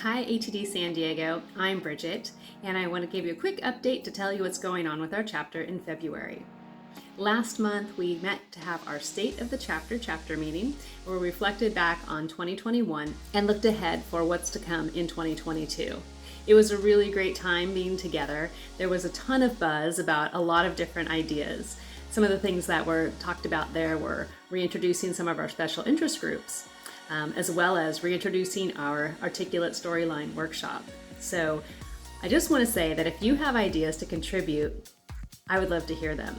Hi ATD San Diego, I'm Bridget, and I want to give you a quick update to tell you what's going on with our chapter in February. Last month we met to have our State of the Chapter meeting where we reflected back on 2021 and looked ahead for what's to come in 2022. It was a really great time being together. There was a ton of buzz about a lot of different ideas. Some of the things that were talked about there were reintroducing some of our special interest groups, as well as reintroducing our Articulate Storyline workshop. So I just want to say that if you have ideas to contribute, I would love to hear them.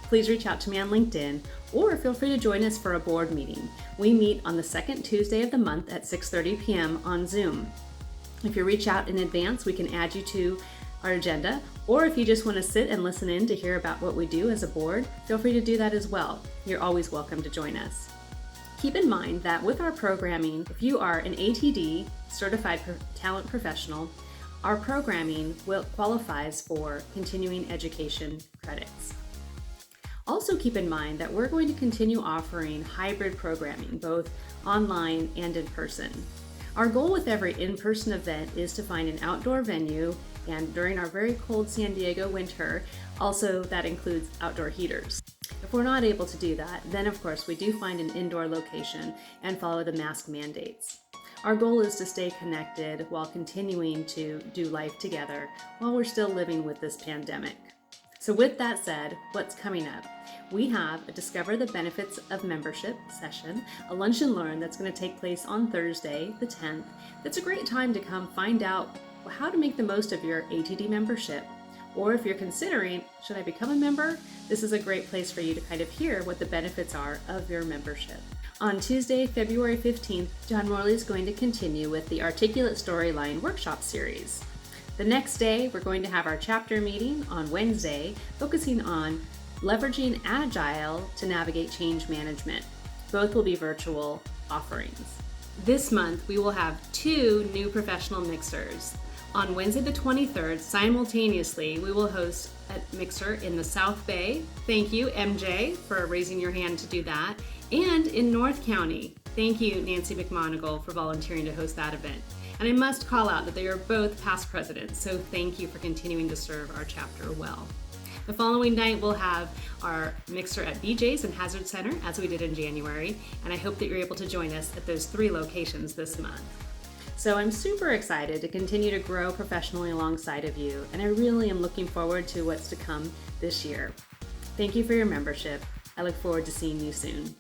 Please reach out to me on LinkedIn or feel free to join us for a board meeting. We meet on the second Tuesday of the month at 6:30 p.m. on Zoom. If you reach out in advance, we can add you to our agenda, or if you just want to sit and listen in to hear about what we do as a board, feel free to do that as well. You're always welcome to join us. Keep in mind that with our programming, if you are an ATD Certified Talent Professional, our programming qualifies for continuing education credits. Also keep in mind that we're going to continue offering hybrid programming, both online and in person. Our goal with every in-person event is to find an outdoor venue, and during our very cold San Diego winter, also that includes outdoor heaters. If we're not able to do that, then of course we do find an indoor location and follow the mask mandates. Our goal is to stay connected while continuing to do life together while we're still living with this pandemic. So with that said, what's coming up? We have a Discover the Benefits of Membership session, a lunch and learn that's going to take place on Thursday, the 10th. That's a great time to come find out how to make the most of your ATD membership. Or if you're considering, should I become a member? This is a great place for you to kind of hear what the benefits are of your membership. On Tuesday, February 15th, John Morley is going to continue with the Articulate Storyline workshop series. The next day, we're going to have our chapter meeting on Wednesday, focusing on leveraging AGILE to navigate change management. Both will be virtual offerings. This month, we will have 2 new professional mixers. On Wednesday the 23rd, simultaneously, we will host a mixer in the South Bay. Thank you, MJ, for raising your hand to do that. And in North County. Thank you, Nancy McMonigal, for volunteering to host that event. And I must call out that they are both past presidents, so thank you for continuing to serve our chapter well. The following night, we'll have our mixer at BJ's and Hazard Center, as we did in January, and I hope that you're able to join us at those 3 locations this month. So I'm super excited to continue to grow professionally alongside of you, and I really am looking forward to what's to come this year. Thank you for your membership. I look forward to seeing you soon.